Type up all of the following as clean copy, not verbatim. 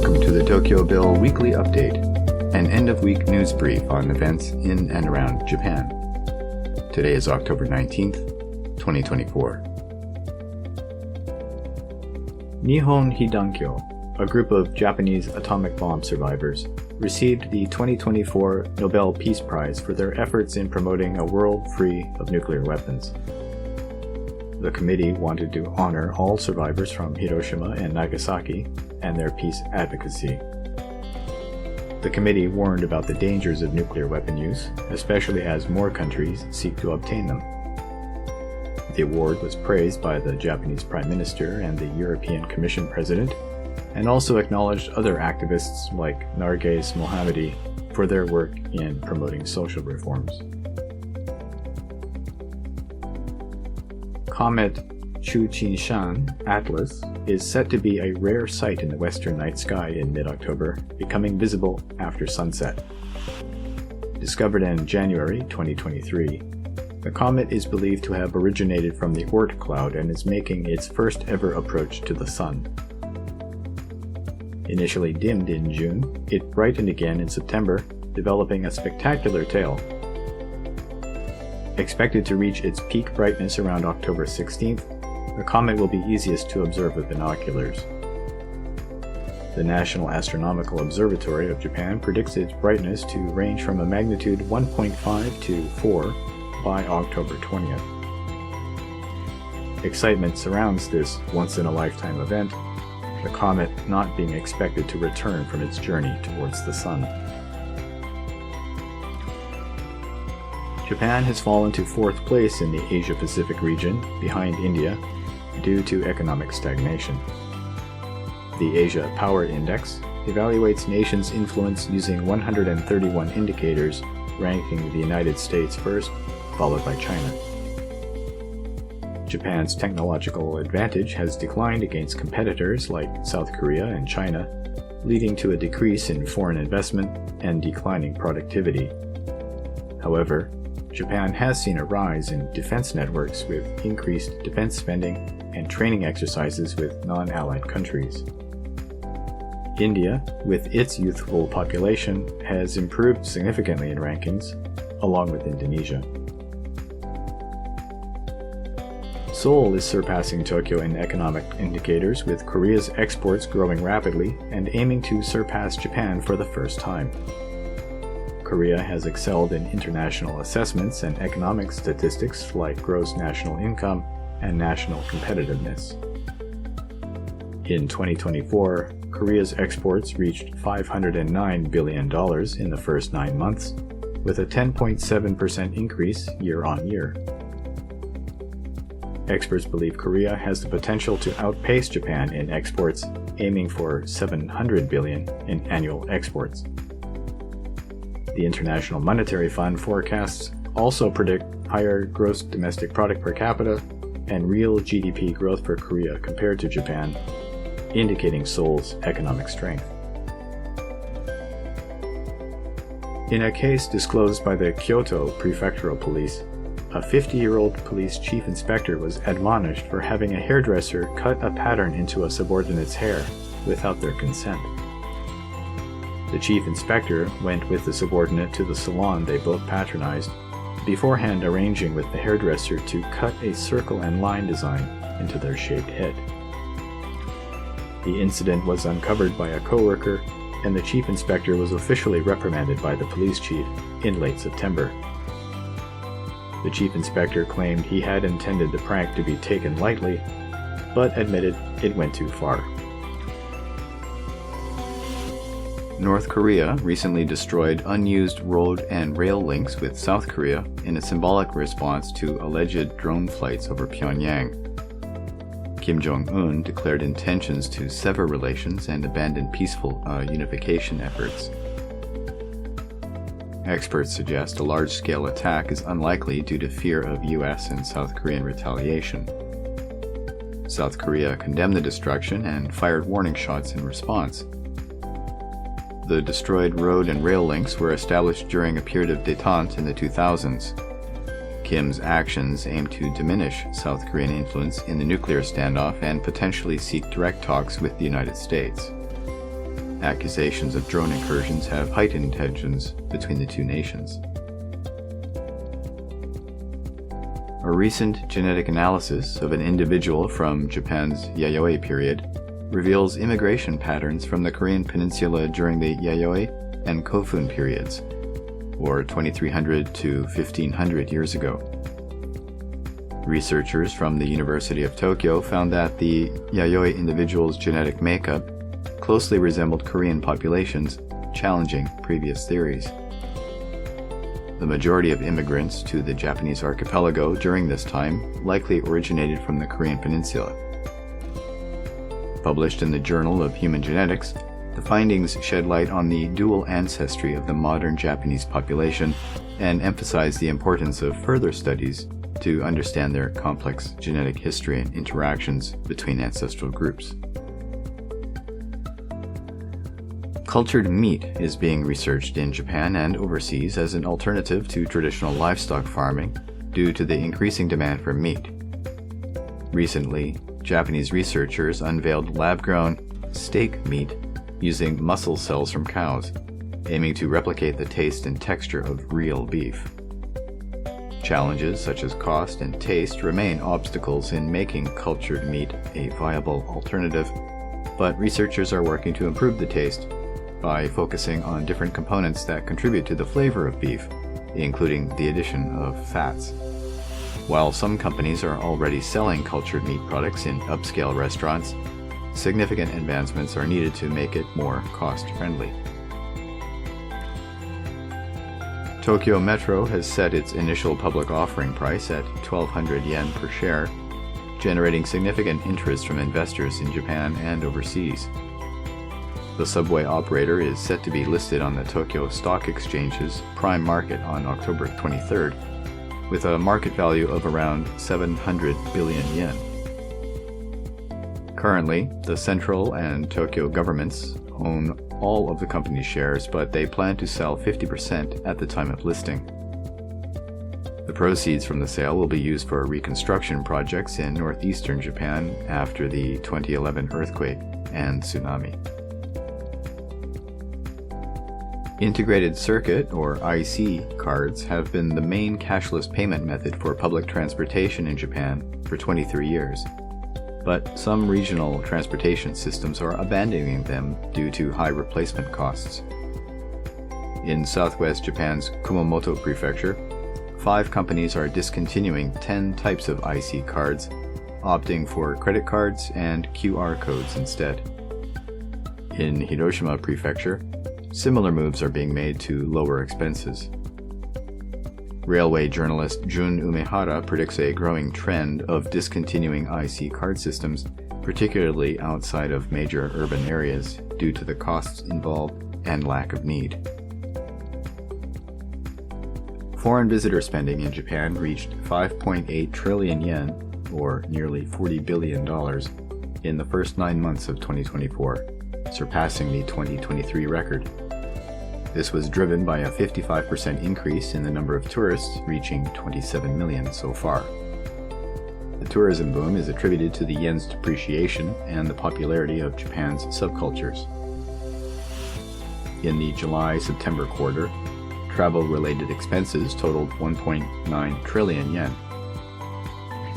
Welcome to the TokyoBill Weekly Update, an end-of-week news brief on events in and around Japan. Today is October 19th, 2024. Nihon Hidankyo, a group of Japanese atomic bomb survivors, received the 2024 Nobel Peace Prize for their efforts in promoting a world free of nuclear weapons. The committee wanted to honor all survivors from Hiroshima and Nagasaki and their peace advocacy. The committee warned about the dangers of nuclear weapon use, especially as more countries seek to obtain them. The award was praised by the Japanese Prime Minister and the European Commission President, and also acknowledged other activists like Narges Mohammadi for their work in promoting social reforms. Comet Chuchinshan Atlas is set to be a rare sight in the western night sky in mid-October, becoming visible after sunset. Discovered in January 2023, the comet is believed to have originated from the Oort cloud and is making its first ever approach to the Sun. Initially dimmed in June, it brightened again in September, developing a spectacular tail. Expected to reach its peak brightness around October 16th, the comet will be easiest to observe with binoculars. The National Astronomical Observatory of Japan predicts its brightness to range from a magnitude 1.5 to 4 by October 20th. Excitement surrounds this once-in-a-lifetime event, the comet not being expected to return from its journey towards the Sun. Japan has fallen to fourth place in the Asia-Pacific region, behind India, due to economic stagnation. The Asia Power Index evaluates nations' influence using 131 indicators, ranking the United States first, followed by China. Japan's technological advantage has declined against competitors like South Korea and China, leading to a decrease in foreign investment and declining productivity. However, Japan has seen a rise in defense networks with increased defense spending and training exercises with non-allied countries. India, with its youthful population, has improved significantly in rankings, along with Indonesia. Seoul is surpassing Tokyo in economic indicators, with Korea's exports growing rapidly and aiming to surpass Japan for the first time. Korea has excelled in international assessments and economic statistics like gross national income and national competitiveness. In 2024, Korea's exports reached $509 billion in the first 9 months, with a 10.7% increase year-on-year. Experts believe Korea has the potential to outpace Japan in exports, aiming for $700 billion in annual exports. The International Monetary Fund forecasts also predict higher gross domestic product per capita and real GDP growth for Korea compared to Japan, indicating Seoul's economic strength. In a case disclosed by the Kyoto Prefectural Police, a 50-year-old police chief inspector was admonished for having a hairdresser cut a pattern into a subordinate's hair without their consent. The chief inspector went with the subordinate to the salon they both patronized, beforehand arranging with the hairdresser to cut a circle and line design into their shaved head. The incident was uncovered by a coworker, and the chief inspector was officially reprimanded by the police chief in late September. The chief inspector claimed he had intended the prank to be taken lightly, but admitted it went too far. North Korea recently destroyed unused road and rail links with South Korea in a symbolic response to alleged drone flights over Pyongyang. Kim Jong-un declared intentions to sever relations and abandon peaceful unification efforts. Experts suggest a large-scale attack is unlikely due to fear of US and South Korean retaliation. South Korea condemned the destruction and fired warning shots in response. The destroyed road and rail links were established during a period of détente in the 2000s. Kim's actions aim to diminish South Korean influence in the nuclear standoff and potentially seek direct talks with the United States. Accusations of drone incursions have heightened tensions between the two nations. A recent genetic analysis of an individual from Japan's Yayoi period reveals immigration patterns from the Korean peninsula during the Yayoi and Kofun periods, or 2300 to 1500 years ago. Researchers from the University of Tokyo found that the Yayoi individual's genetic makeup closely resembled Korean populations, challenging previous theories. The majority of immigrants to the Japanese archipelago during this time likely originated from the Korean peninsula. Published in the Journal of Human Genetics, the findings shed light on the dual ancestry of the modern Japanese population and emphasize the importance of further studies to understand their complex genetic history and interactions between ancestral groups. Cultured meat is being researched in Japan and overseas as an alternative to traditional livestock farming due to the increasing demand for meat. Recently, Japanese researchers unveiled lab-grown steak meat using muscle cells from cows, aiming to replicate the taste and texture of real beef. Challenges such as cost and taste remain obstacles in making cultured meat a viable alternative, but researchers are working to improve the taste by focusing on different components that contribute to the flavor of beef, including the addition of fats. While some companies are already selling cultured meat products in upscale restaurants, significant advancements are needed to make it more cost-friendly. Tokyo Metro has set its initial public offering price at 1,200 yen per share, generating significant interest from investors in Japan and overseas. The subway operator is set to be listed on the Tokyo Stock Exchange's prime market on October 23rd, with a market value of around 700 billion yen. Currently, the central and Tokyo governments own all of the company's shares, but they plan to sell 50% at the time of listing. The proceeds from the sale will be used for reconstruction projects in northeastern Japan after the 2011 earthquake and tsunami. Integrated circuit, or IC, cards have been the main cashless payment method for public transportation in Japan for 23 years. But some regional transportation systems are abandoning them due to high replacement costs. In southwest Japan's Kumamoto Prefecture, 5 companies are discontinuing 10 types of IC cards, opting for credit cards and QR codes instead. In Hiroshima Prefecture, similar moves are being made to lower expenses. Railway journalist Jun Umehara predicts a growing trend of discontinuing IC card systems, particularly outside of major urban areas, due to the costs involved and lack of need. Foreign visitor spending in Japan reached 5.8 trillion yen, or nearly $40 billion, in the first 9 months of 2024, surpassing the 2023 record. This was driven by a 55% increase in the number of tourists, reaching 27 million so far. The tourism boom is attributed to the yen's depreciation and the popularity of Japan's subcultures. In the July-September quarter, travel-related expenses totaled 1.9 trillion yen.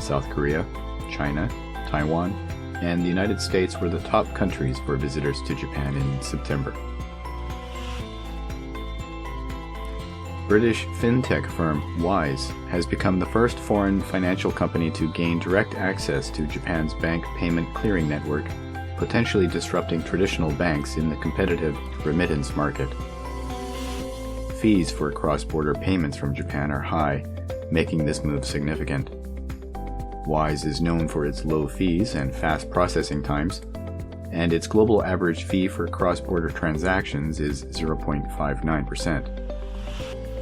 South Korea, China, Taiwan, and the United States were the top countries for visitors to Japan in September. British fintech firm Wise has become the first foreign financial company to gain direct access to Japan's bank payment clearing network, potentially disrupting traditional banks in the competitive remittance market. Fees for cross-border payments from Japan are high, making this move significant. Wise is known for its low fees and fast processing times, and its global average fee for cross-border transactions is 0.59%.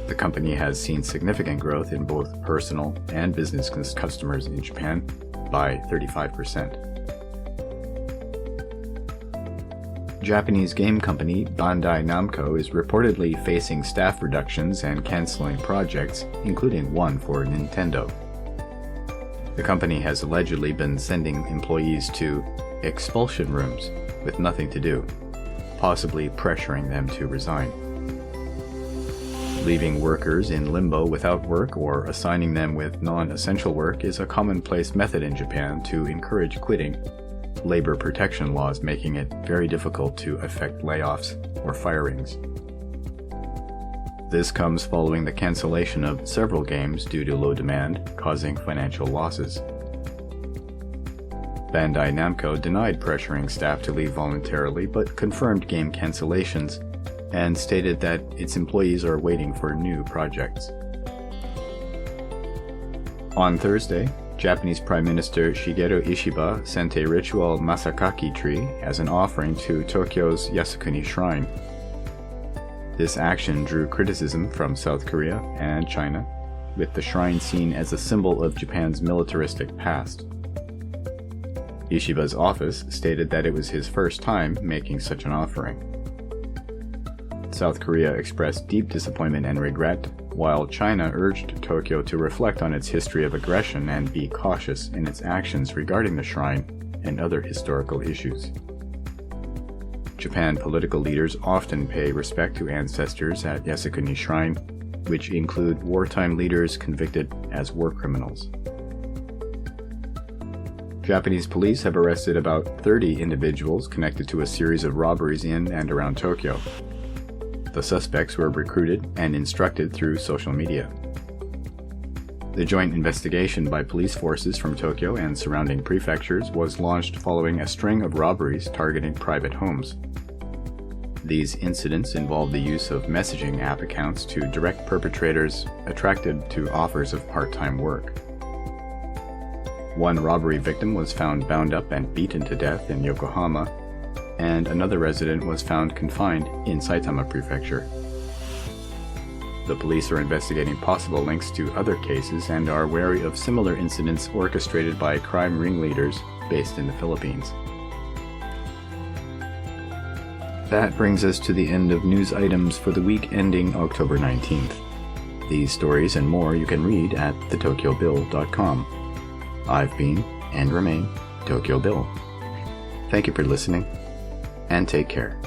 The company has seen significant growth in both personal and business customers in Japan by 35%. Japanese game company Bandai Namco is reportedly facing staff reductions and canceling projects, including one for Nintendo. The company has allegedly been sending employees to expulsion rooms with nothing to do. possibly pressuring them to resign. Leaving workers in limbo without work or assigning them with non-essential work is a commonplace method in Japan to encourage quitting, labor protection laws making it very difficult to effect layoffs or firings. This comes following the cancellation of several games due to low demand, causing financial losses. Bandai Namco denied pressuring staff to leave voluntarily but confirmed game cancellations and stated that its employees are waiting for new projects. On Thursday, Japanese Prime Minister Shigeru Ishiba sent a ritual masakaki tree as an offering to Tokyo's Yasukuni Shrine. This action drew criticism from South Korea and China, with the shrine seen as a symbol of Japan's militaristic past. Ishiba's office stated that it was his first time making such an offering. South Korea expressed deep disappointment and regret, while China urged Tokyo to reflect on its history of aggression and be cautious in its actions regarding the shrine and other historical issues. Japan political leaders often pay respect to ancestors at Yasukuni Shrine, which include wartime leaders convicted as war criminals. Japanese police have arrested about 30 individuals connected to a series of robberies in and around Tokyo. The suspects were recruited and instructed through social media. The joint investigation by police forces from Tokyo and surrounding prefectures was launched following a string of robberies targeting private homes. These incidents involved the use of messaging app accounts to direct perpetrators attracted to offers of part-time work. One robbery victim was found bound up and beaten to death in Yokohama, and another resident was found confined in Saitama Prefecture. The police are investigating possible links to other cases and are wary of similar incidents orchestrated by crime ringleaders based in the Philippines. That brings us to the end of news items for the week ending October 19th. These stories and more you can read at theTokyoBill.com. I've been, and remain, Tokyo Bill. Thank you for listening, and take care.